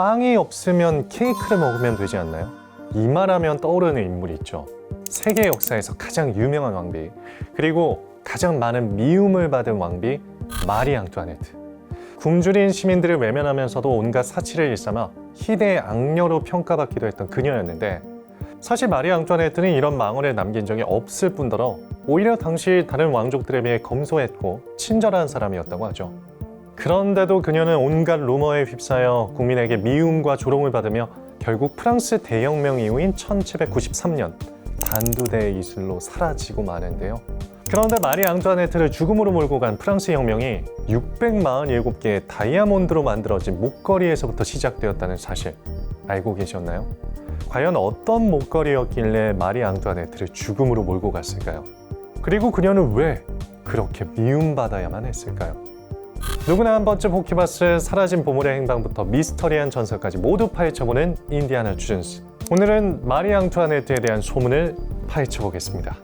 빵이 없으면 케이크를 먹으면 되지 않나요? 이 말하면 떠오르는 인물이 있죠. 세계 역사에서 가장 유명한 왕비, 그리고 가장 많은 미움을 받은 왕비 마리 앙투아네트. 굶주린 시민들을 외면하면서도 온갖 사치를 일삼아 희대의 악녀로 평가받기도 했던 그녀였는데, 사실 마리 앙투아네트는 이런 망언을 남긴 적이 없을 뿐더러 오히려 당시 다른 왕족들에 비해 검소했고 친절한 사람이었다고 하죠. 그런데도 그녀는 온갖 루머에 휩싸여 국민에게 미움과 조롱을 받으며 결국 프랑스 대혁명 이후인 1793년 단두대의 이슬로 사라지고 마는데요. 그런데 마리 앙투아네트를 죽음으로 몰고 간 프랑스 혁명이 647개의 다이아몬드로 만들어진 목걸이에서부터 시작되었다는 사실 알고 계셨나요? 과연 어떤 목걸이였길래 마리 앙투아네트를 죽음으로 몰고 갔을까요? 그리고 그녀는 왜 그렇게 미움받아야만 했을까요? 누구나 한 번쯤 혹해 봤을 사라진 보물의 행방부터 미스터리한 전설까지 모두 파헤쳐보는 인디아나 존스. 오늘은 마리 앙투아네트에 대한 소문을 파헤쳐보겠습니다.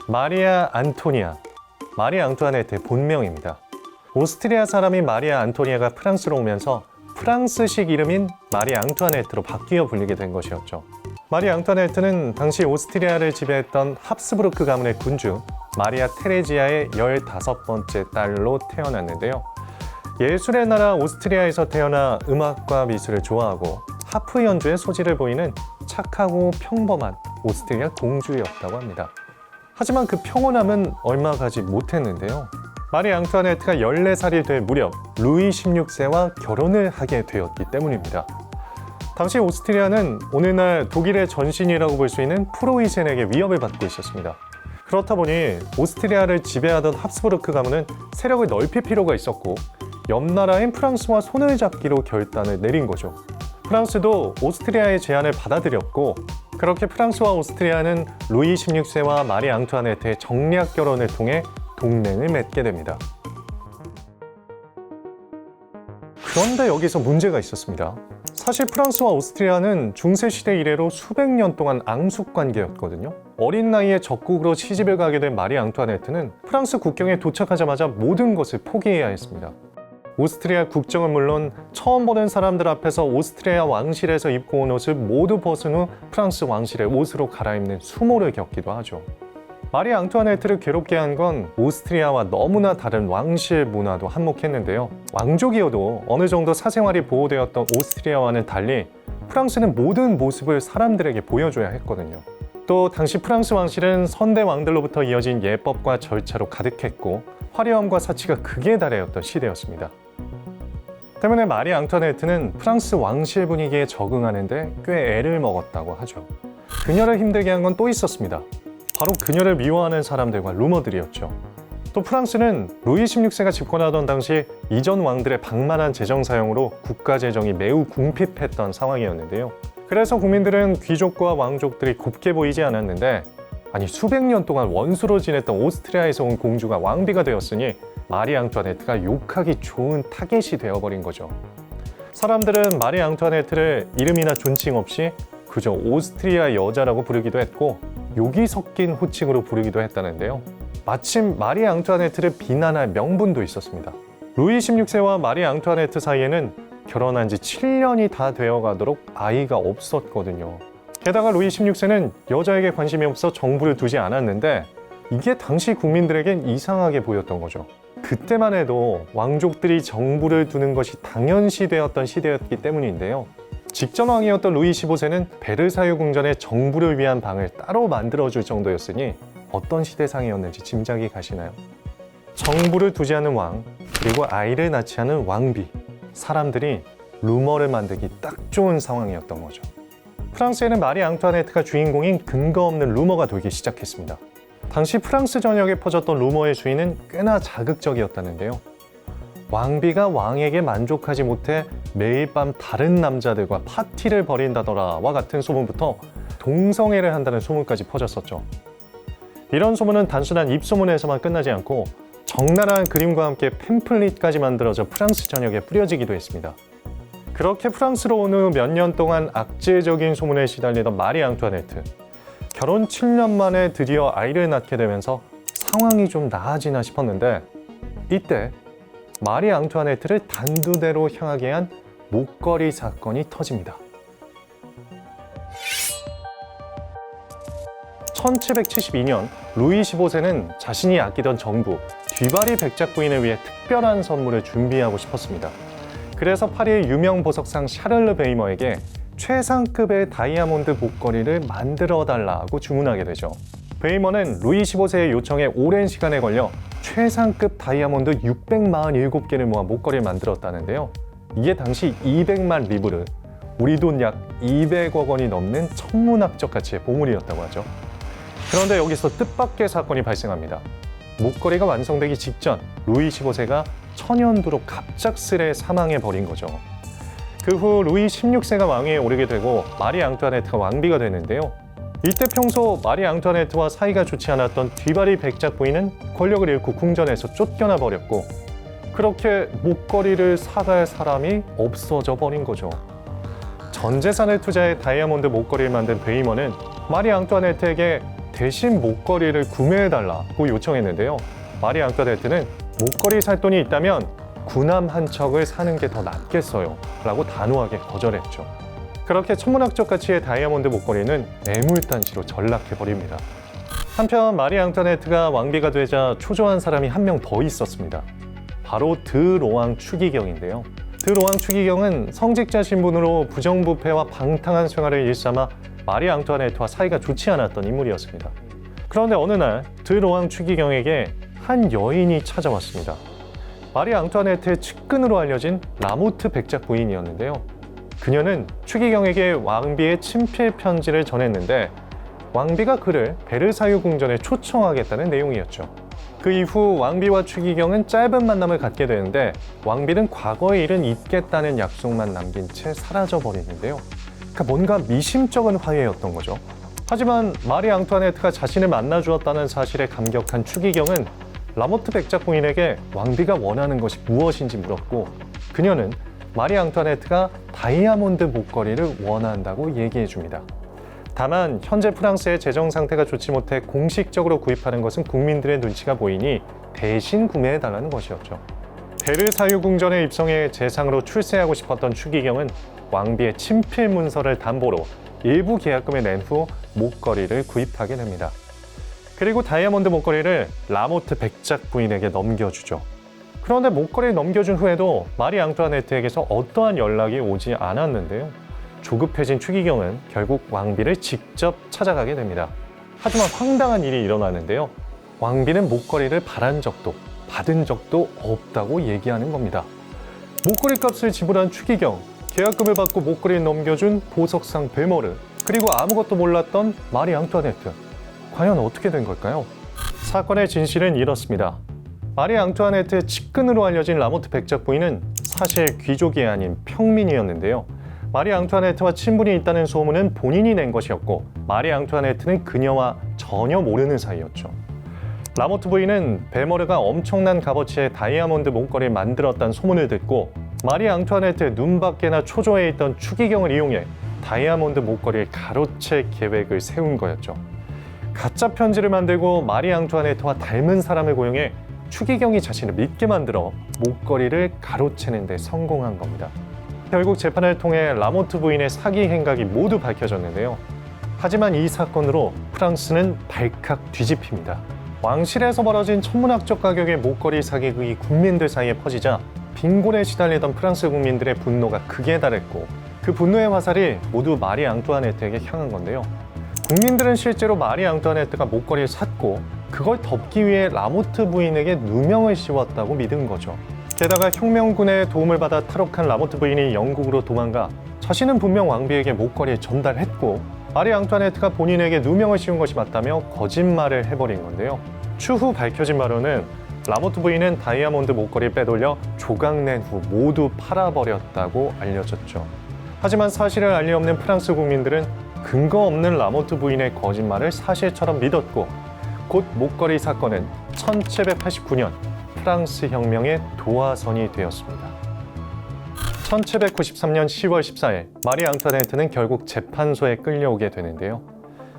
마리아 안토니아, 마리 앙투아네트의 본명입니다. 오스트리아 사람인 마리아 안토니아가 프랑스로 오면서 프랑스식 이름인 마리 앙투아네트로 바뀌어 불리게 된 것이었죠. 마리 앙투아네트는 당시 오스트리아를 지배했던 합스부르크 가문의 군주 마리아 테레지아의 15번째 딸로 태어났는데요. 예술의 나라 오스트리아에서 태어나 음악과 미술을 좋아하고 하프 연주에 소질을 보이는 착하고 평범한 오스트리아 공주였다고 합니다. 하지만 그 평온함은 얼마 가지 못했는데요. 마리 앙투아네트가 14살이 될 무렵 루이 16세와 결혼을 하게 되었기 때문입니다. 당시 오스트리아는 오늘날 독일의 전신이라고 볼 수 있는 프로이센에게 위협을 받고 있었습니다. 그렇다 보니 오스트리아를 지배하던 합스부르크 가문은 세력을 넓힐 필요가 있었고 옆 나라인 프랑스와 손을 잡기로 결단을 내린 거죠. 프랑스도 오스트리아의 제안을 받아들였고, 그렇게 프랑스와 오스트리아는 루이 16세와 마리 앙투아네트의 정략 결혼을 통해 동맹을 맺게 됩니다. 그런데 여기서 문제가 있었습니다. 사실 프랑스와 오스트리아는 중세시대 이래로 수백 년 동안 앙숙 관계였거든요. 어린 나이에 적국으로 시집을 가게 된 마리 앙투아네트는 프랑스 국경에 도착하자마자 모든 것을 포기해야 했습니다. 오스트리아 국정은 물론 처음 보는 사람들 앞에서 오스트리아 왕실에서 입고 온 옷을 모두 벗은 후 프랑스 왕실의 옷으로 갈아입는 수모를 겪기도 하죠. 마리 앙투아네트를 괴롭게 한 건 오스트리아와 너무나 다른 왕실 문화도 한몫했는데요. 왕족이어도 어느 정도 사생활이 보호되었던 오스트리아와는 달리 프랑스는 모든 모습을 사람들에게 보여줘야 했거든요. 또 당시 프랑스 왕실은 선대 왕들로부터 이어진 예법과 절차로 가득했고 화려함과 사치가 극에 달하였던 시대였습니다. 때문에 마리 앙투아네트는 프랑스 왕실 분위기에 적응하는데 꽤 애를 먹었다고 하죠. 그녀를 힘들게 한 건 또 있었습니다. 바로 그녀를 미워하는 사람들과 루머들이었죠. 또 프랑스는 루이 16세가 집권하던 당시 이전 왕들의 방만한 재정 사용으로 국가 재정이 매우 궁핍했던 상황이었는데요. 그래서 국민들은 귀족과 왕족들이 곱게 보이지 않았는데, 아니 수백 년 동안 원수로 지냈던 오스트리아에서 온 공주가 왕비가 되었으니 마리 앙투아네트가 욕하기 좋은 타겟이 되어버린 거죠. 사람들은 마리 앙투아네트를 이름이나 존칭 없이 그저 오스트리아 여자라고 부르기도 했고 욕이 섞인 호칭으로 부르기도 했다는데요. 마침 마리 앙투아네트를 비난할 명분도 있었습니다. 루이 16세와 마리 앙투아네트 사이에는 결혼한 지 7년이 다 되어가도록 아이가 없었거든요. 게다가 루이 16세는 여자에게 관심이 없어 정부를 두지 않았는데, 이게 당시 국민들에겐 이상하게 보였던 거죠. 그때만 해도 왕족들이 정부를 두는 것이 당연시되었던 시대였기 때문인데요. 직전 왕이었던 루이 15세는 베르사유 궁전에 정부를 위한 방을 따로 만들어줄 정도였으니 어떤 시대상이었는지 짐작이 가시나요? 정부를 두지 않은 왕, 그리고 아이를 낳지 않은 왕비, 사람들이 루머를 만들기 딱 좋은 상황이었던 거죠. 프랑스에는 마리 앙투아네트가 주인공인 근거 없는 루머가 돌기 시작했습니다. 당시 프랑스 전역에 퍼졌던 루머의 주인은 꽤나 자극적이었다는데요. 왕비가 왕에게 만족하지 못해 매일 밤 다른 남자들과 파티를 벌인다더라와 같은 소문부터 동성애를 한다는 소문까지 퍼졌었죠. 이런 소문은 단순한 입소문에서만 끝나지 않고 적나라한 그림과 함께 팸플릿까지 만들어져 프랑스 전역에 뿌려지기도 했습니다. 그렇게 프랑스로 온 후 몇 년 동안 악재적인 소문에 시달리던 마리 앙투아네트. 결혼 7년 만에 드디어 아이를 낳게 되면서 상황이 좀 나아지나 싶었는데 이때 마리 앙투아네트를 단두대로 향하게 한 목걸이 사건이 터집니다. 1772년 루이 15세는 자신이 아끼던 정부 듀바리 백작 부인을 위해 특별한 선물을 준비하고 싶었습니다. 그래서 파리의 유명 보석상 샤를르 베이머에게 최상급의 다이아몬드 목걸이를 만들어 달라고 주문하게 되죠. 베이머는 루이 15세의 요청에 오랜 시간에 걸려 최상급 다이아몬드 647개를 모아 목걸이를 만들었다는데요. 이게 당시 200만 리브르, 우리 돈 약 200억 원이 넘는 천문학적 가치의 보물이었다고 하죠. 그런데 여기서 뜻밖의 사건이 발생합니다. 목걸이가 완성되기 직전 루이 15세가 천연두로 갑작스레 사망해버린 거죠. 그 후 루이 16세가 왕위에 오르게 되고 마리 앙투아네트가 왕비가 되는데요. 이때 평소 마리 앙투아네트와 사이가 좋지 않았던 듀바리 백작 부인은 권력을 잃고 궁전에서 쫓겨나 버렸고 그렇게 목걸이를 사갈 사람이 없어져 버린 거죠. 전 재산을 투자해 다이아몬드 목걸이를 만든 베이머는 마리 앙투아네트에게 대신 목걸이를 구매해달라고 요청했는데요. 마리 앙투아네트는 목걸이 살 돈이 있다면 군함 한 척을 사는 게 더 낫겠어요 라고 단호하게 거절했죠. 그렇게 천문학적 가치의 다이아몬드 목걸이는 애물단지로 전락해버립니다. 한편 마리 앙투아네트가 왕비가 되자 초조한 사람이 한 명 더 있었습니다. 바로 드로앙 추기경인데요. 드로앙 추기경은 성직자 신분으로 부정부패와 방탕한 생활을 일삼아 마리 앙투아네트와 사이가 좋지 않았던 인물이었습니다. 그런데 어느 날 드로앙 추기경에게 한 여인이 찾아왔습니다. 마리 앙투아네트의 측근으로 알려진 라모트 백작 부인이었는데요. 그녀는 추기경에게 왕비의 친필 편지를 전했는데 왕비가 그를 베르사유 궁전에 초청하겠다는 내용이었죠. 그 이후 왕비와 추기경은 짧은 만남을 갖게 되는데 왕비는 과거의 일은 잊겠다는 약속만 남긴 채 사라져버리는데요. 그러니까 뭔가 미심쩍은 화해였던 거죠. 하지만 마리 앙투아네트가 자신을 만나주었다는 사실에 감격한 추기경은 라모트 백작 부인에게 왕비가 원하는 것이 무엇인지 물었고 그녀는 마리 앙투아네트가 다이아몬드 목걸이를 원한다고 얘기해 줍니다. 다만 현재 프랑스의 재정 상태가 좋지 못해 공식적으로 구입하는 것은 국민들의 눈치가 보이니 대신 구매해달라는 것이었죠. 베르사유 궁전에 입성해 재상으로 출세하고 싶었던 추기경은 왕비의 친필 문서를 담보로 일부 계약금을 낸 후 목걸이를 구입하게 됩니다. 그리고 다이아몬드 목걸이를 라모트 백작 부인에게 넘겨주죠. 그런데 목걸이를 넘겨준 후에도 마리 앙투아네트에게서 어떠한 연락이 오지 않았는데요. 조급해진 추기경은 결국 왕비를 직접 찾아가게 됩니다. 하지만 황당한 일이 일어나는데요. 왕비는 목걸이를 바란 적도 받은 적도 없다고 얘기하는 겁니다. 목걸이 값을 지불한 추기경, 계약금을 받고 목걸이를 넘겨준 보석상 베머르, 그리고 아무것도 몰랐던 마리 앙투아네트. 과연 어떻게 된 걸까요? 사건의 진실은 이렇습니다. 마리 앙투아네트의 측근으로 알려진 라모트 백작 부인은 사실 귀족이 아닌 평민이었는데요. 마리 앙투아네트와 친분이 있다는 소문은 본인이 낸 것이었고 마리 앙투아네트는 그녀와 전혀 모르는 사이였죠. 라모트 부인은 베머르가 엄청난 값어치의 다이아몬드 목걸이를 만들었다는 소문을 듣고 마리 앙투아네트의 눈밖에나 초조해 있던 추기경을 이용해 다이아몬드 목걸이를 가로챌 계획을 세운 거였죠. 가짜 편지를 만들고 마리 앙투아네트와 닮은 사람을 고용해 추기경이 자신을 믿게 만들어 목걸이를 가로채는 데 성공한 겁니다. 결국 재판을 통해 라모트 부인의 사기 행각이 모두 밝혀졌는데요. 하지만 이 사건으로 프랑스는 발칵 뒤집힙니다. 왕실에서 벌어진 천문학적 가격의 목걸이 사기극이 국민들 사이에 퍼지자 빈곤에 시달리던 프랑스 국민들의 분노가 극에 달했고 그 분노의 화살이 모두 마리 앙투아네트에게 향한 건데요. 국민들은 실제로 마리 앙투아네트가 목걸이를 샀고 그걸 덮기 위해 라모트 부인에게 누명을 씌웠다고 믿은 거죠. 게다가 혁명군의 도움을 받아 탈옥한 라모트 부인이 영국으로 도망가 자신은 분명 왕비에게 목걸이를 전달했고 마리 앙투아네트가 본인에게 누명을 씌운 것이 맞다며 거짓말을 해버린 건데요. 추후 밝혀진 바로는 라모트 부인은 다이아몬드 목걸이를 빼돌려 조각낸 후 모두 팔아버렸다고 알려졌죠. 하지만 사실을 알 리 없는 프랑스 국민들은 근거 없는 라모트 부인의 거짓말을 사실처럼 믿었고 곧 목걸이 사건은 1789년 프랑스 혁명의 도화선이 되었습니다. 1793년 10월 14일 마리 앙투아네트는 결국 재판소에 끌려오게 되는데요.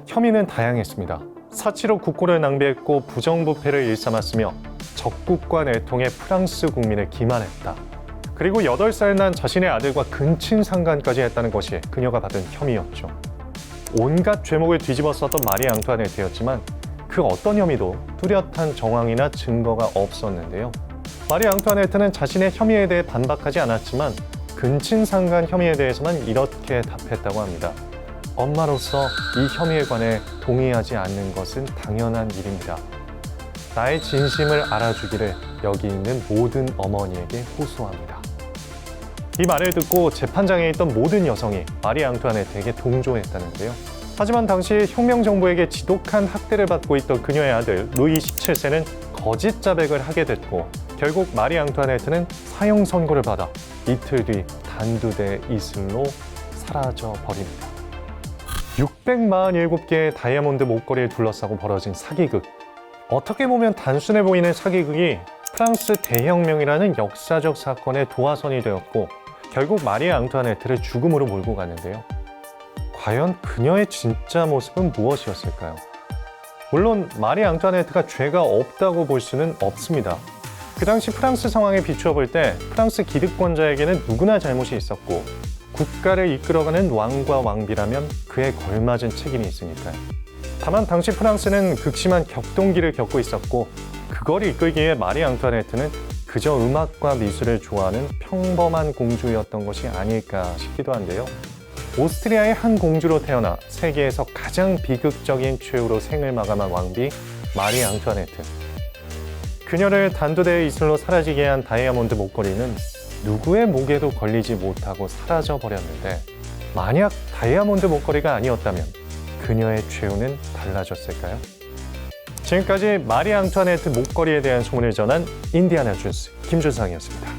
혐의는 다양했습니다. 사치로 국고를 낭비했고 부정부패를 일삼았으며 적국과 내통해 프랑스 국민을 기만했다. 그리고 8살 난 자신의 아들과 근친상간까지 했다는 것이 그녀가 받은 혐의였죠. 온갖 죄목을 뒤집어 썼던 마리 앙투아네트였지만 그 어떤 혐의도 뚜렷한 정황이나 증거가 없었는데요. 마리 앙투아네트는 자신의 혐의에 대해 반박하지 않았지만 근친상간 혐의에 대해서만 이렇게 답했다고 합니다. 엄마로서 이 혐의에 관해 동의하지 않는 것은 당연한 일입니다. 나의 진심을 알아주기를 여기 있는 모든 어머니에게 호소합니다. 이 말을 듣고 재판장에 있던 모든 여성이 마리 앙투아네트에게 동조했다는데요. 하지만 당시 혁명 정부에게 지독한 학대를 받고 있던 그녀의 아들 루이 17세는 거짓 자백을 하게 됐고 결국 마리 앙투아네트는 사형 선고를 받아 이틀 뒤 단두대 이슬로 사라져 버립니다. 647개의 다이아몬드 목걸이를 둘러싸고 벌어진 사기극. 어떻게 보면 단순해 보이는 사기극이 프랑스 대혁명이라는 역사적 사건의 도화선이 되었고 결국 마리 앙투아네트를 죽음으로 몰고 가는데요. 과연 그녀의 진짜 모습은 무엇이었을까요? 물론 마리 앙투아네트가 죄가 없다고 볼 수는 없습니다. 그 당시 프랑스 상황에 비추어 볼 때 프랑스 기득권자에게는 누구나 잘못이 있었고 국가를 이끌어가는 왕과 왕비라면 그에 걸맞은 책임이 있으니까요. 다만 당시 프랑스는 극심한 격동기를 겪고 있었고 그걸 이끌기 위해 마리 앙투아네트는 그저 음악과 미술을 좋아하는 평범한 공주였던 것이 아닐까 싶기도 한데요. 오스트리아의 한 공주로 태어나 세계에서 가장 비극적인 최후로 생을 마감한 왕비 마리 앙투아네트. 그녀를 단두대의 이슬로 사라지게 한 다이아몬드 목걸이는 누구의 목에도 걸리지 못하고 사라져 버렸는데 만약 다이아몬드 목걸이가 아니었다면 그녀의 최후는 달라졌을까요? 지금까지 마리 앙투아네트 목걸이에 대한 소문을 전한 인디아나 존스 김준상이었습니다.